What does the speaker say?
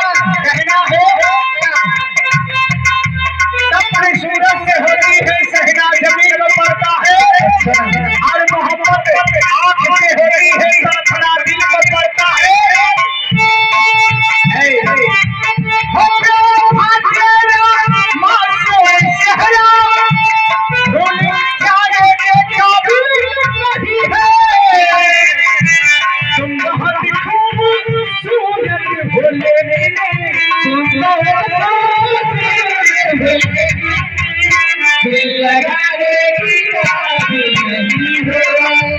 कहना है अपने सूरत से होती है सहना जमीन में पड़ता है और मोहब्बत आँख से होती है तड़पना दिल में पड़ता है तुम बहुत खूबसूरत हो